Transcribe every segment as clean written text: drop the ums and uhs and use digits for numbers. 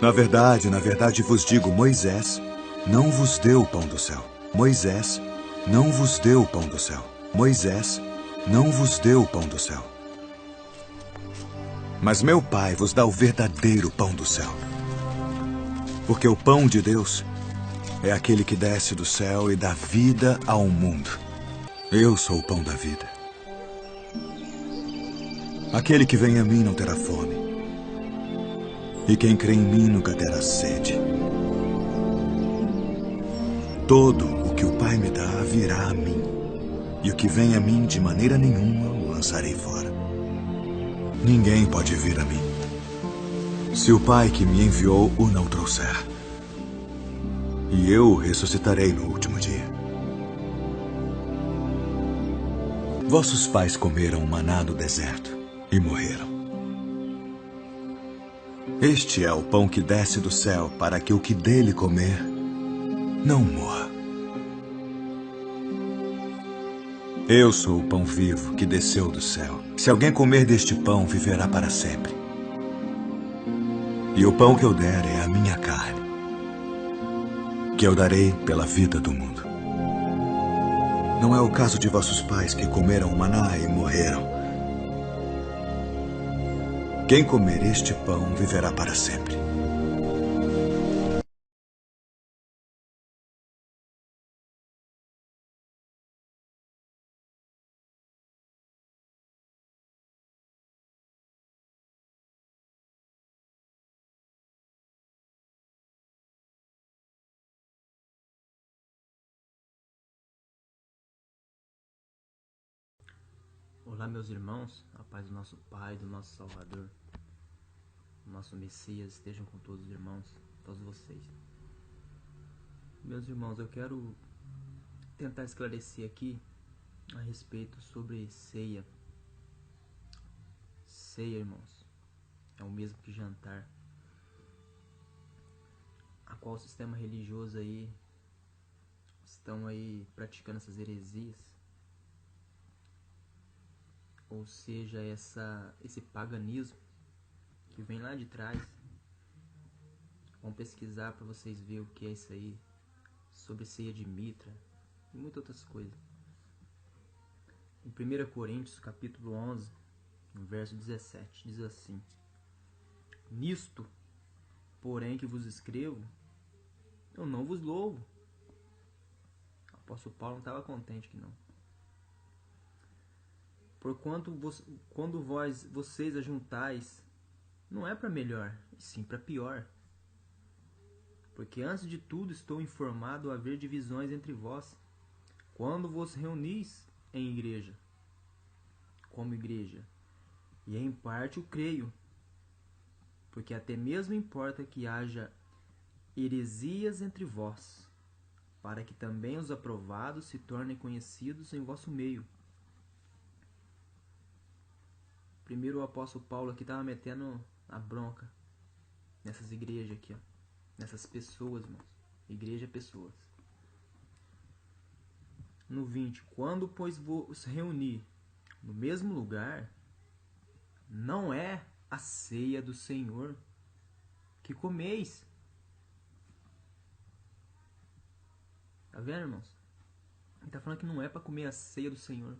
Na verdade vos digo, Moisés não vos deu o pão do céu. Moisés não vos deu o pão do céu. Moisés não vos deu o pão do céu. Mas meu Pai vos dá o verdadeiro pão do céu. Porque o pão de Deus é aquele que desce do céu e dá vida ao mundo. Eu sou o pão da vida. Aquele que vem a mim não terá fome. E quem crê em mim nunca terá sede. Todo o que o Pai me dá virá a mim. E o que vem a mim de maneira nenhuma o lançarei fora. Ninguém pode vir a mim se o Pai que me enviou o não trouxer. E eu o ressuscitarei no último dia. Vossos pais comeram maná no deserto e morreram. Este é o pão que desce do céu para que o que dele comer não morra. Eu sou o pão vivo que desceu do céu. Se alguém comer deste pão, viverá para sempre. E o pão que eu der é a minha carne, que eu darei pela vida do mundo. Não é o caso de vossos pais que comeram o maná e morreram. Quem comer este pão viverá para sempre. Olá, meus irmãos, a paz do nosso Pai, do nosso Salvador, do nosso Messias, estejam com todos os irmãos, todos vocês. Meus irmãos, eu quero tentar esclarecer aqui a respeito sobre ceia. Ceia, irmãos, é o mesmo que jantar, a qual o sistema religioso aí estão aí praticando essas heresias, ou seja, esse paganismo que vem lá de trás. Vão pesquisar para vocês verem o que é isso aí, sobre ceia de Mitra e muitas outras coisas. Em 1 Coríntios, capítulo 11, no verso 17, diz assim: Nisto, porém, que vos escrevo, eu não vos louvo. O apóstolo Paulo não estava contente que não. Porquanto quando vocês ajuntais, não é para melhor, e sim para pior. Porque antes de tudo estou informado a haver divisões entre vós, quando vos reunis em igreja, como igreja, e em parte o creio, porque até mesmo importa que haja heresias entre vós, para que também os aprovados se tornem conhecidos em vosso meio. Primeiro o apóstolo Paulo aqui estava metendo a bronca nessas igrejas aqui, ó, nessas pessoas, irmãos. Igreja é pessoas. No 20, quando pois vos reunir no mesmo lugar, não é a ceia do Senhor que comeis. Tá vendo, irmãos? Ele está falando que não é para comer a ceia do Senhor,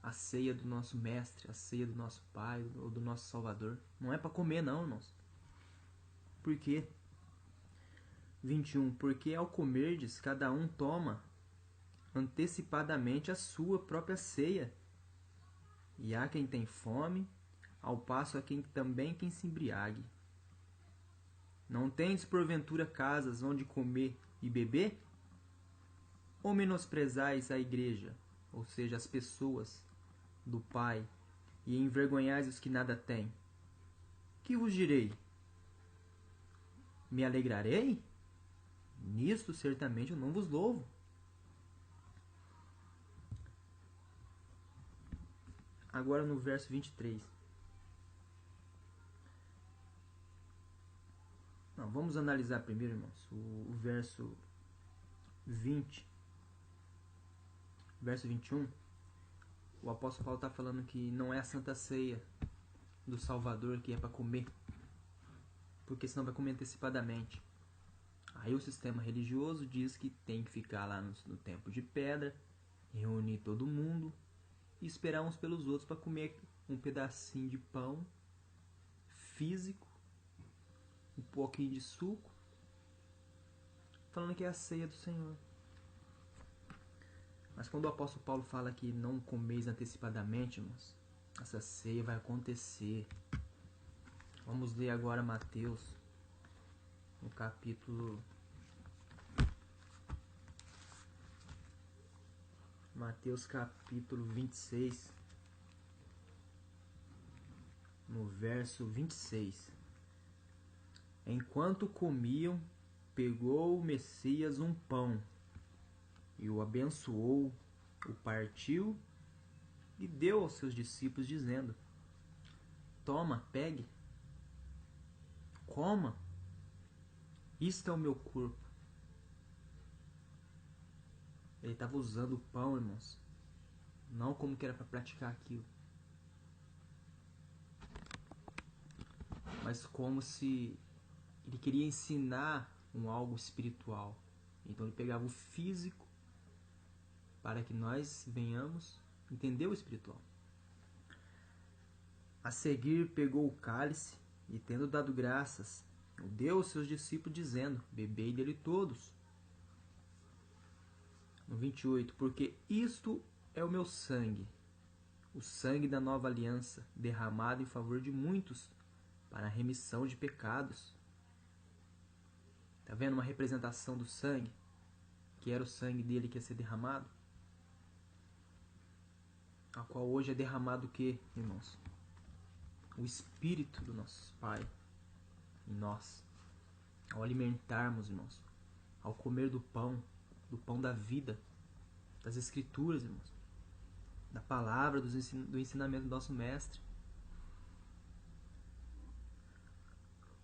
a ceia do nosso mestre, a ceia do nosso Pai ou do nosso Salvador. Não é para comer não, irmãos. Por quê? 21. Porque ao comerdes, cada um toma antecipadamente a sua própria ceia. E há quem tem fome, ao passo há quem se embriague. Não tendes porventura casas onde comer e beber? Ou menosprezais a igreja, ou seja, as pessoas do Pai, e envergonhais os que nada têm? Que vos direi? Me alegrarei? Nisto certamente eu não vos louvo. Agora no verso 23. Não, vamos analisar primeiro, irmãos, o verso 20. Verso 21. O apóstolo Paulo está falando que não é a Santa Ceia do Salvador que é para comer. porque senão vai comer antecipadamente. Aí o sistema religioso diz que tem que ficar lá no templo de pedra, reunir todo mundo e esperar uns pelos outros para comer um pedacinho de pão físico, um pouquinho de suco, falando que é a ceia do Senhor. Mas quando o apóstolo Paulo fala que não comeis antecipadamente, irmãos, essa ceia vai acontecer. Vamos ler agora Mateus, no capítulo... Mateus capítulo 26, no verso 26. Enquanto comiam, pegou o Messias um pão, e o abençoou, o partiu e deu aos seus discípulos, dizendo: Toma, pegue, coma, isto é o meu corpo. Ele estava usando o pão, irmãos, não como que era para praticar aquilo, mas como se ele queria ensinar algo espiritual. Então ele pegava o físico para que nós venhamos entender o espiritual. A seguir pegou o cálice e, tendo dado graças, o deu aos seus discípulos, dizendo: Bebei dele todos. No 28, porque isto é o meu sangue, o sangue da nova aliança, derramado em favor de muitos, para a remissão de pecados. Está vendo uma representação do sangue? Que era o sangue dele que ia ser derramado? A qual hoje é derramado o que, irmãos? O Espírito do nosso Pai em nós. Ao alimentarmos, irmãos, ao comer do pão da vida, das Escrituras, irmãos, da palavra, do ensinamento do nosso Mestre.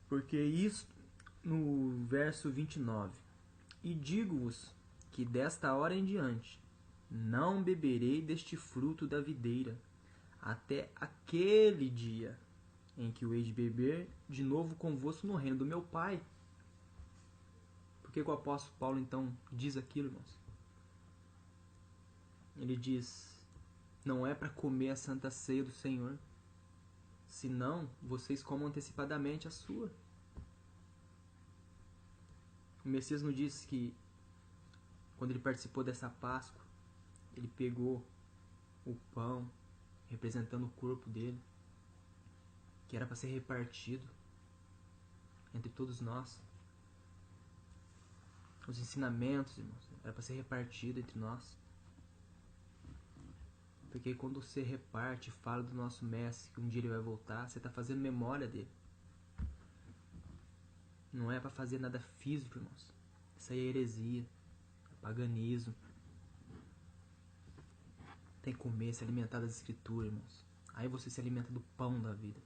Porque isto, no verso 29, e digo-vos que desta hora em diante não beberei deste fruto da videira, até aquele dia em que o hei de beber de novo convosco no reino do meu Pai. Por que o apóstolo Paulo então diz aquilo, irmãos? Ele diz: não é para comer a santa ceia do Senhor, senão vocês comam antecipadamente a sua. O Messias nos diz que quando ele participou dessa Páscoa, ele pegou o pão representando o corpo dele, que era para ser repartido entre todos nós. Os ensinamentos, irmãos, era para ser repartido entre nós. Porque quando você reparte, fala do nosso Mestre, que um dia ele vai voltar, você está fazendo memória dele. Não é para fazer nada físico, irmãos. Isso aí é heresia, é paganismo. Tem que comer, se alimentar das Escrituras, irmãos. Aí você se alimenta do pão da vida.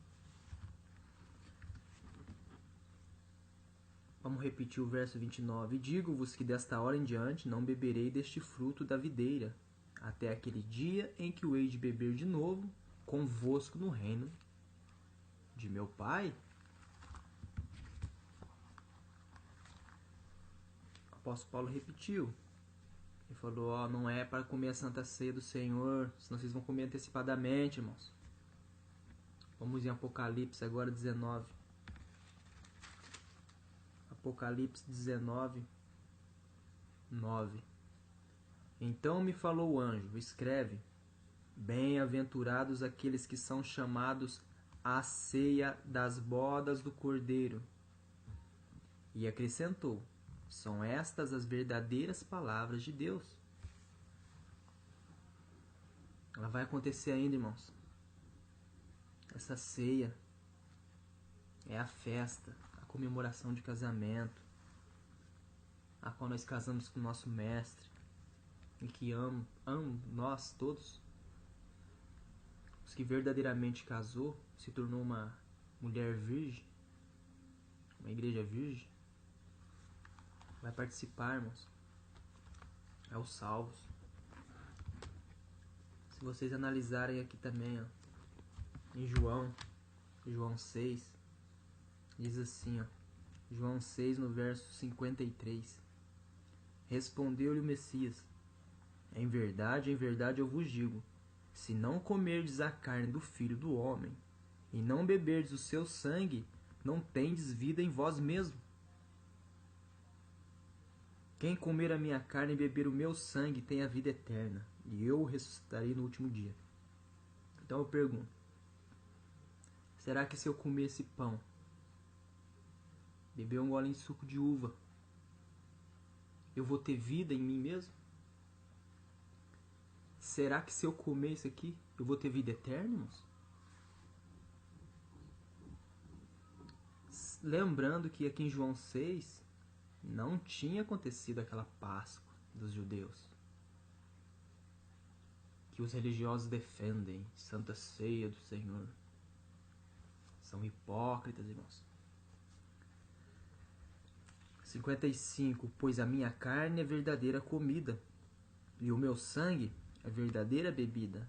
Vamos repetir o verso 29. Digo-vos que desta hora em diante não beberei deste fruto da videira, até aquele dia em que o hei de beber de novo convosco no reino de meu Pai. O apóstolo Paulo repetiu. Ele falou: não é para comer a santa ceia do Senhor, senão vocês vão comer antecipadamente, irmãos. Vamos em Apocalipse agora 19. Apocalipse 19, 9. Então me falou o anjo: escreve: bem-aventurados aqueles que são chamados à ceia das bodas do Cordeiro. E acrescentou: são estas as verdadeiras palavras de Deus. Ela vai acontecer ainda, irmãos. Essa ceia é a festa, a comemoração de casamento, a qual nós casamos com o nosso Mestre, e que ama nós todos. Os que verdadeiramente casou, se tornou uma mulher virgem, uma igreja virgem, vai participar, irmãos. É os salvos. Se vocês analisarem aqui também, ó, em João 6, Diz assim, ó, João 6, no verso 53. Respondeu-lhe o Messias: em verdade eu vos digo, se não comerdes a carne do Filho do Homem, e não beberdes o seu sangue, não tendes vida em vós mesmo. Quem comer a minha carne e beber o meu sangue tem a vida eterna, e eu o ressuscitarei no último dia. Então eu pergunto, será que se eu comer esse pão, beber um gole de suco de uva, eu vou ter vida em mim mesmo? Será que se eu comer isso aqui, eu vou ter vida eterna, irmãos? Lembrando que aqui em João 6, não tinha acontecido aquela Páscoa dos judeus, que os religiosos defendem, Santa Ceia do Senhor. São hipócritas, irmãos. 55. Pois a minha carne é verdadeira comida, e o meu sangue é verdadeira bebida.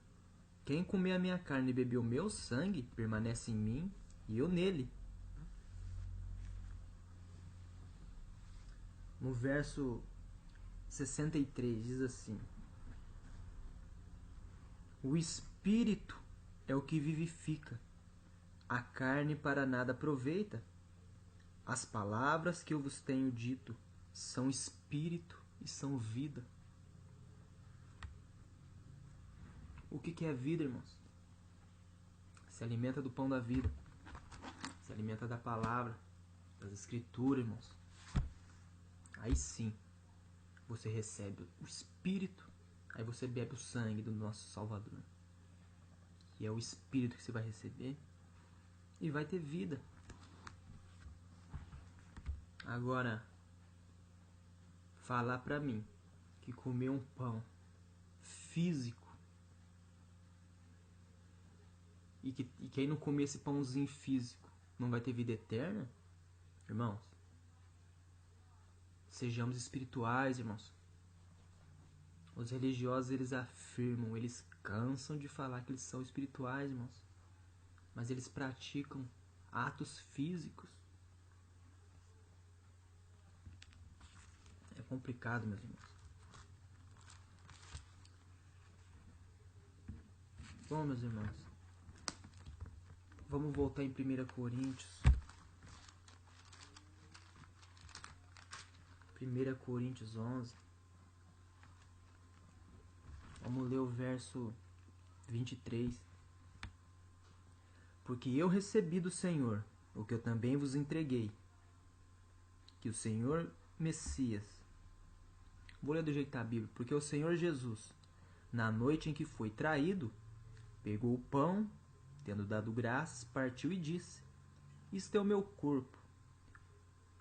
Quem comer a minha carne e beber o meu sangue, permanece em mim, e eu nele. No verso 63, diz assim: o Espírito é o que vivifica, a carne para nada aproveita. As palavras que eu vos tenho dito são Espírito e são vida. O que é vida, irmãos? Se alimenta do pão da vida, se alimenta da palavra, das escrituras, irmãos. Aí sim, você recebe o Espírito, aí você bebe o sangue do nosso Salvador. E é o Espírito que você vai receber e vai ter vida. Agora, falar pra mim que comer um pão físico e quem não comer esse pãozinho físico não vai ter vida eterna? Irmãos, sejamos espirituais, irmãos. Os religiosos, eles afirmam, eles cansam de falar que eles são espirituais, irmãos. Mas eles praticam atos físicos. É complicado, meus irmãos. Bom, meus irmãos, vamos voltar em 1 Coríntios. 1 Coríntios 11. Vamos ler o verso 23. Porque eu recebi do Senhor o que eu também vos entreguei, que o Senhor Messias, vou ler do jeito da Bíblia, porque o Senhor Jesus, na noite em que foi traído, pegou o pão, tendo dado graças, partiu e disse: isto é o meu corpo,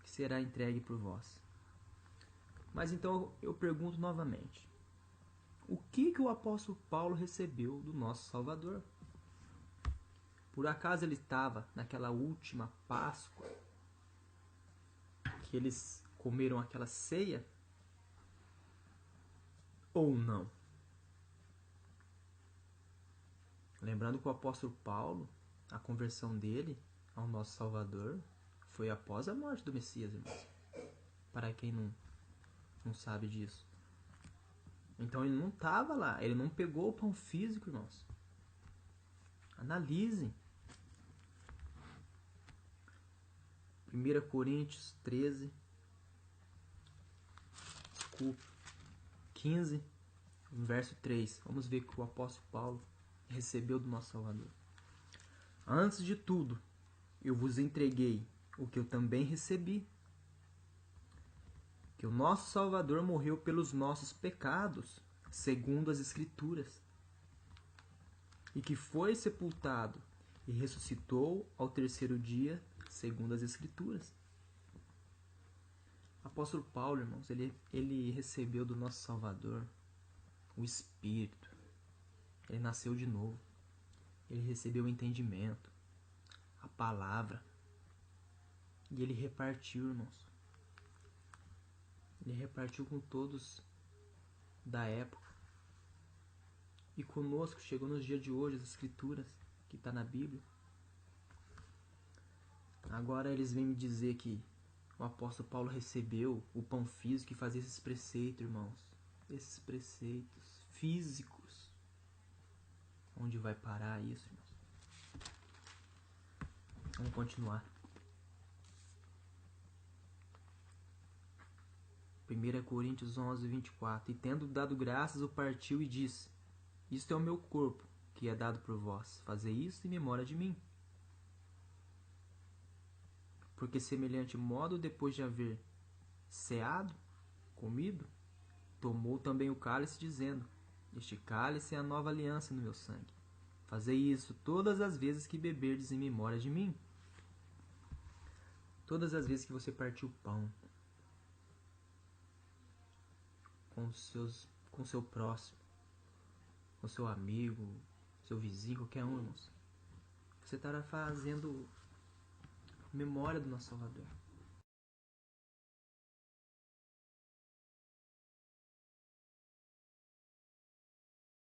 que será entregue por vós. Mas então eu pergunto novamente, o que o apóstolo Paulo recebeu do nosso Salvador? Por acaso ele estava naquela última Páscoa, que eles comeram aquela ceia? Ou não? Lembrando que o apóstolo Paulo, a conversão dele ao nosso Salvador foi após a morte do Messias, irmãos. Para quem não sabe disso. Então ele não estava lá, ele não pegou o pão físico, irmãos. Analisem. 1 Coríntios 13, 15, verso 3. Vamos ver o que o apóstolo Paulo recebeu do nosso Salvador. Antes de tudo, eu vos entreguei o que eu também recebi, que o nosso Salvador morreu pelos nossos pecados, segundo as Escrituras, e que foi sepultado e ressuscitou ao terceiro dia, segundo as Escrituras. O apóstolo Paulo, irmãos, ele recebeu do nosso Salvador o Espírito. Ele nasceu de novo. Ele recebeu o entendimento, a palavra. E ele repartiu, irmãos. Ele repartiu com todos da época. E conosco chegou nos dias de hoje as Escrituras, que está na Bíblia. Agora eles vêm me dizer que o apóstolo Paulo recebeu o pão físico e fazia esses preceitos, irmãos. Esses preceitos físicos. Onde vai parar isso, irmãos? Vamos continuar. 1 Coríntios 11, 24. E tendo dado graças, o partiu e disse: Isto é o meu corpo, que é dado por vós. Fazei isso em memória de mim. Porque semelhante modo, depois de haver ceado, comido, tomou também o cálice, dizendo: Este cálice é a nova aliança no meu sangue. Fazei isso todas as vezes que beberdes em memória de mim. Todas as vezes que você partir o pão com seu próximo, com seu amigo, seu vizinho, qualquer um, irmãos, você estará fazendo memória do nosso Salvador.